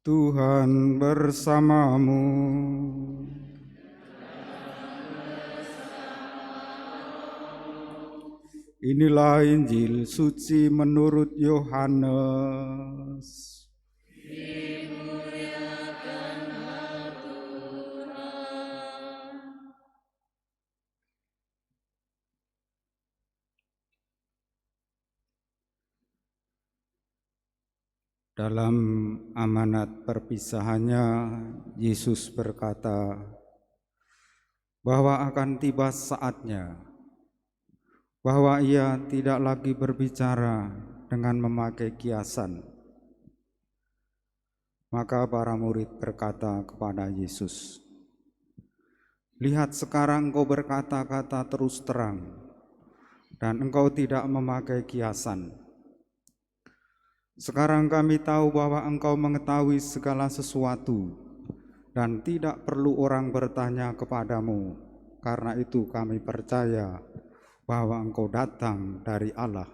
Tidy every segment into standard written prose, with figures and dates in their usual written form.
Tuhan bersamamu. Inilah Injil suci menurut Yohanes. Dalam amanat perpisahannya, Yesus berkata bahwa akan tiba saatnya bahwa ia tidak lagi berbicara dengan memakai kiasan. Maka para murid berkata kepada Yesus, "Lihat, sekarang engkau berkata-kata terus terang, dan engkau tidak memakai kiasan. Sekarang kami tahu bahwa engkau mengetahui segala sesuatu, dan tidak perlu orang bertanya kepadamu. Karena itu kami percaya bahwa engkau datang dari Allah."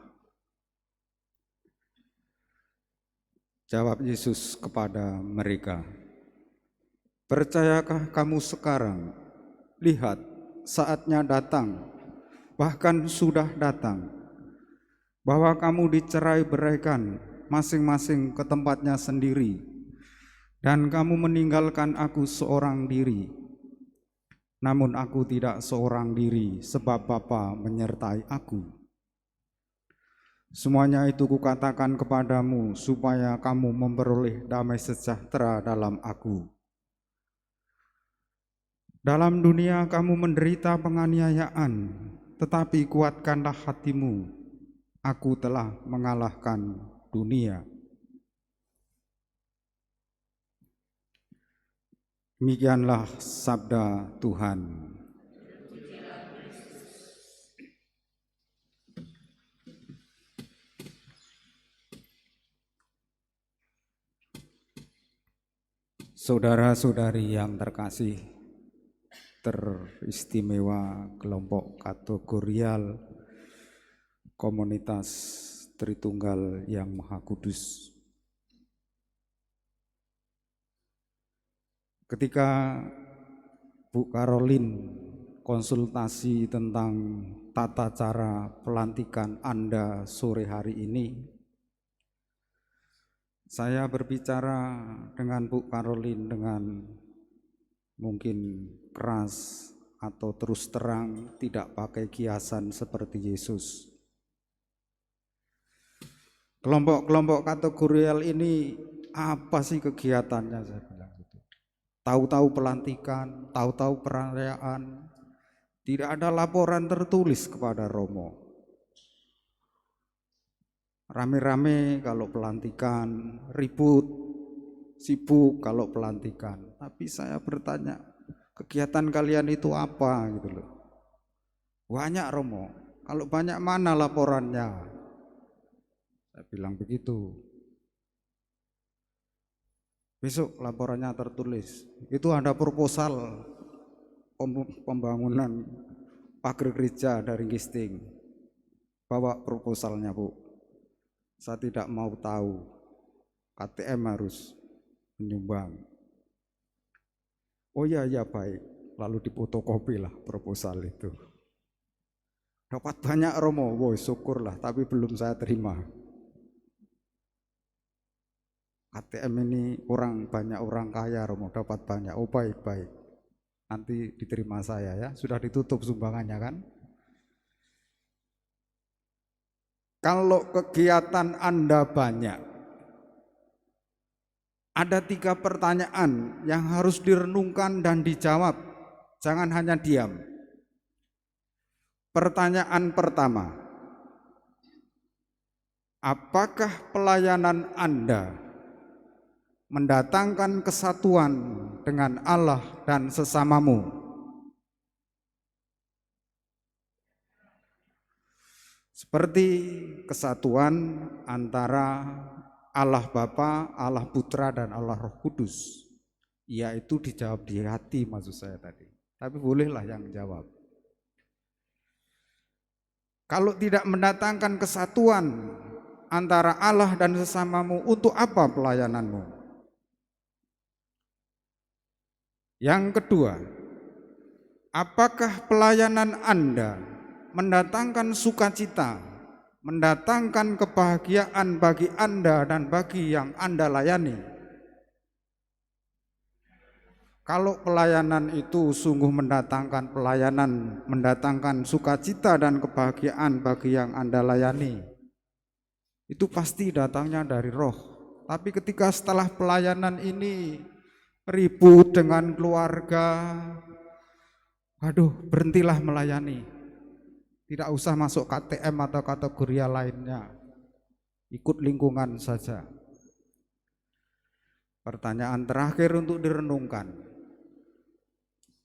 Jawab Yesus kepada mereka, "Percayakah kamu sekarang? Lihat, saatnya datang, bahkan sudah datang, bahwa kamu dicerai-beraikan masing-masing ke tempatnya sendiri, dan kamu meninggalkan aku seorang diri. Namun aku tidak seorang diri, sebab Bapa menyertai aku. Semuanya itu kukatakan kepadamu, supaya kamu memperoleh damai sejahtera dalam aku. Dalam dunia kamu menderita penganiayaan, tetapi kuatkanlah hatimu. Aku telah mengalahkan dunia." Demikianlah sabda Tuhan. Saudara-saudari yang terkasih, teristimewa kelompok kategorial komunitas Tritunggal yang Maha Kudus. Ketika Bu Karolin konsultasi tentang tata cara pelantikan Anda sore hari ini, saya berbicara dengan Bu Karolin dengan mungkin keras atau terus terang, tidak pakai kiasan seperti Yesus. Kelompok-kelompok kategorial ini apa sih kegiatannya, saya bilang gitu. Tahu-tahu pelantikan, tahu-tahu perayaan, tidak ada laporan tertulis kepada Romo. Rame-rame kalau pelantikan, ribut, sibuk kalau pelantikan. Tapi saya bertanya, kegiatan kalian itu apa gitu loh. Banyak, Romo. Kalau banyak mana laporannya? Saya bilang begitu. Besok laporannya tertulis. Itu ada proposal pembangunan pagar gereja dari Gisting. Bawa proposalnya, Bu. Saya tidak mau tahu. KTM harus menyumbang. Oh ya, ya baik. Lalu difotokopi lah proposal itu. Dapat banyak, Romo. Woi, syukurlah, tapi belum saya terima. KTM ini banyak orang kaya, Romo, dapat banyak. Oh baik-baik, nanti diterima saya ya. Sudah ditutup sumbangannya kan? Kalau kegiatan Anda banyak, ada 3 pertanyaan yang harus direnungkan dan dijawab. Jangan hanya diam. Pertanyaan pertama, apakah pelayanan Anda mendatangkan kesatuan dengan Allah dan sesamamu? Seperti kesatuan antara Allah Bapa, Allah Putra, dan Allah Roh Kudus. Yaitu dijawab di hati maksud saya tadi. Tapi bolehlah yang jawab. Kalau tidak mendatangkan kesatuan antara Allah dan sesamamu, untuk apa pelayananmu? Yang kedua, apakah pelayanan Anda mendatangkan sukacita, mendatangkan kebahagiaan bagi Anda dan bagi yang Anda layani? Kalau pelayanan itu sungguh mendatangkan sukacita dan kebahagiaan bagi yang Anda layani, itu pasti datangnya dari roh. Tapi ketika setelah pelayanan ini ribut dengan keluarga, aduh, berhentilah melayani. Tidak usah masuk KTM atau kategori lainnya. Ikut lingkungan saja. Pertanyaan terakhir untuk direnungkan.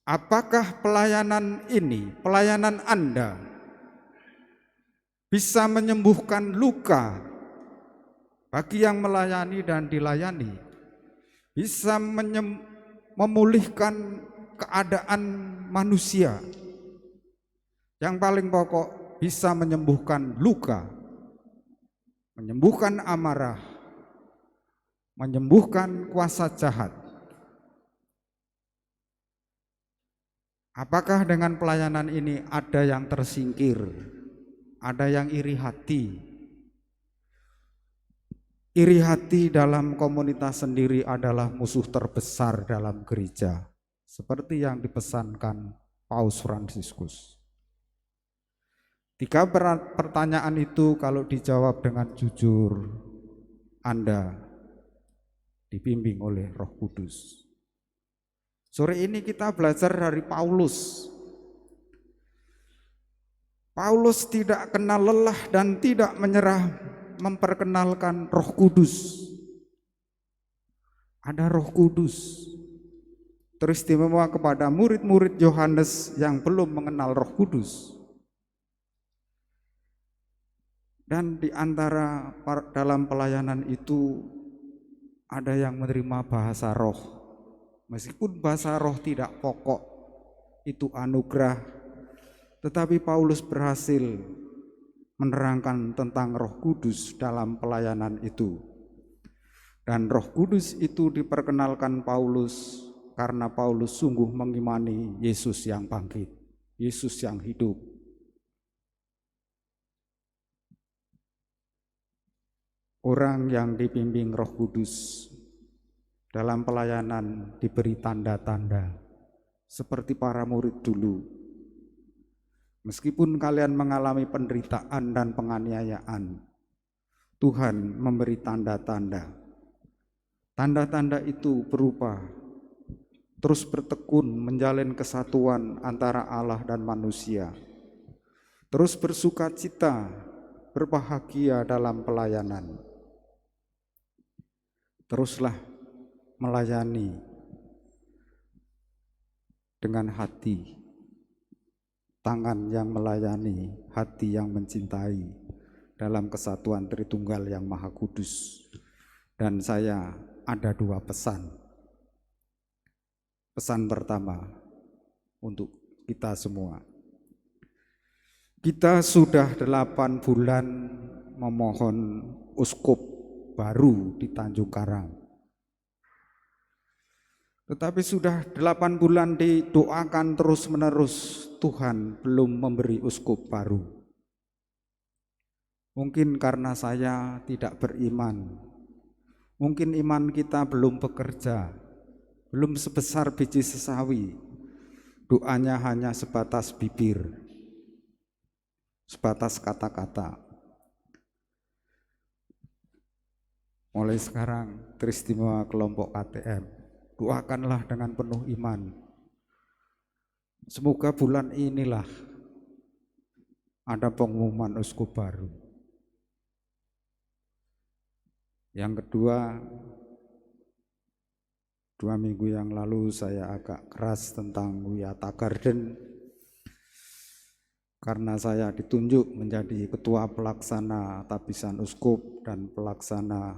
Apakah pelayanan ini, pelayanan Anda bisa menyembuhkan luka bagi yang melayani dan dilayani? Bisa memulihkan keadaan manusia? Yang paling pokok, bisa menyembuhkan luka, menyembuhkan amarah, menyembuhkan kuasa jahat. Apakah dengan pelayanan ini ada yang tersingkir, ada yang iri hati? Iri hati dalam komunitas sendiri adalah musuh terbesar dalam gereja, seperti yang dipesankan Paus Fransiskus. 3 pertanyaan itu kalau dijawab dengan jujur, Anda dibimbing oleh Roh Kudus. Sore ini kita belajar dari Paulus. Paulus tidak kenal lelah dan tidak menyerah memperkenalkan Roh Kudus. Ada Roh Kudus. Teristimewa kepada murid-murid Yohanes yang belum mengenal Roh Kudus. Dan di antara dalam pelayanan itu ada yang menerima bahasa roh. Meskipun bahasa roh tidak pokok, itu anugerah, tetapi Paulus berhasil menerangkan tentang Roh Kudus dalam pelayanan itu. Dan Roh Kudus itu diperkenalkan Paulus karena Paulus sungguh mengimani Yesus yang bangkit, Yesus yang hidup. Orang yang dibimbing Roh Kudus dalam pelayanan diberi tanda-tanda seperti para murid dulu. Meskipun kalian mengalami penderitaan dan penganiayaan, Tuhan memberi tanda-tanda. Tanda-tanda itu berupa terus bertekun menjalin kesatuan antara Allah dan manusia, terus bersukacita, berbahagia dalam pelayanan. Teruslah melayani dengan hati, tangan yang melayani, hati yang mencintai dalam kesatuan Tritunggal yang Maha Kudus. Dan saya ada 2 pesan. Pesan pertama untuk kita semua. Kita sudah 8 bulan memohon uskup baru di Tanjung Karang. Tetapi sudah 8 bulan didoakan terus-menerus, Tuhan belum memberi uskup baru. Mungkin karena saya tidak beriman, mungkin iman kita belum bekerja, belum sebesar biji sesawi. Doanya hanya sebatas bibir, sebatas kata-kata. Mulai sekarang, teristimewa kelompok KTM, doakanlah dengan penuh iman. Semoga bulan inilah ada pengumuman uskup baru. Yang kedua, 2 minggu yang lalu saya agak keras tentang Wiyata Garden karena saya ditunjuk menjadi ketua pelaksana tabisan uskup dan pelaksana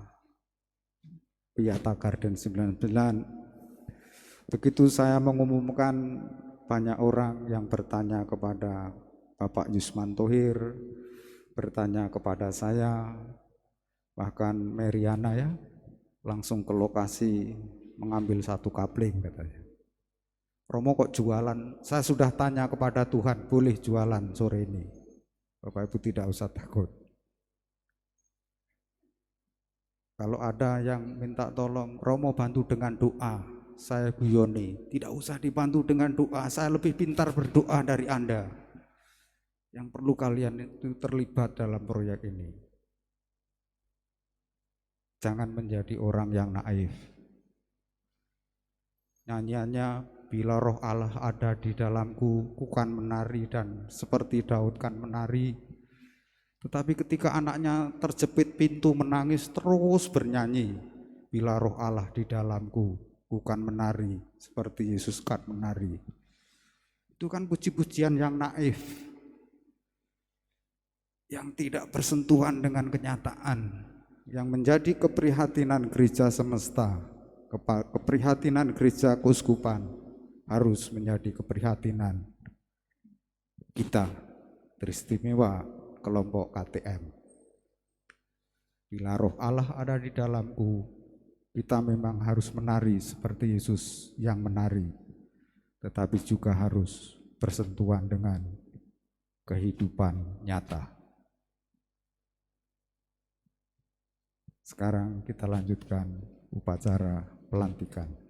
Wiyata Garden 99. Begitu saya mengumumkan, banyak orang yang bertanya kepada Bapak Yusman Thohir, bertanya kepada saya, bahkan Meriana ya, langsung ke lokasi mengambil 1 kapling katanya. Romo kok jualan? Saya sudah tanya kepada Tuhan, boleh jualan sore ini. Bapak Ibu tidak usah takut. Kalau ada yang minta tolong, Romo bantu dengan doa, saya guyoni. Tidak usah dibantu dengan doa, saya lebih pintar berdoa dari Anda. Yang perlu kalian itu terlibat dalam proyek ini. Jangan menjadi orang yang naif. Nyanyiannya, bila roh Allah ada di dalamku, ku kan menari, dan seperti Daud kan menari. Tetapi ketika anaknya terjepit pintu menangis terus bernyanyi, bila roh Allah di dalamku, ku kan menari, seperti Yesus kan menari. Itu kan puji-pujian yang naif, yang tidak bersentuhan dengan kenyataan, yang menjadi keprihatinan gereja semesta, keprihatinan gereja keuskupan harus menjadi keprihatinan kita, teristimewa kelompok KTM. Bila roh Allah ada di dalamku, kita memang harus menari seperti Yesus yang menari, tetapi juga harus bersentuhan dengan kehidupan nyata. Sekarang kita lanjutkan upacara pelantikan.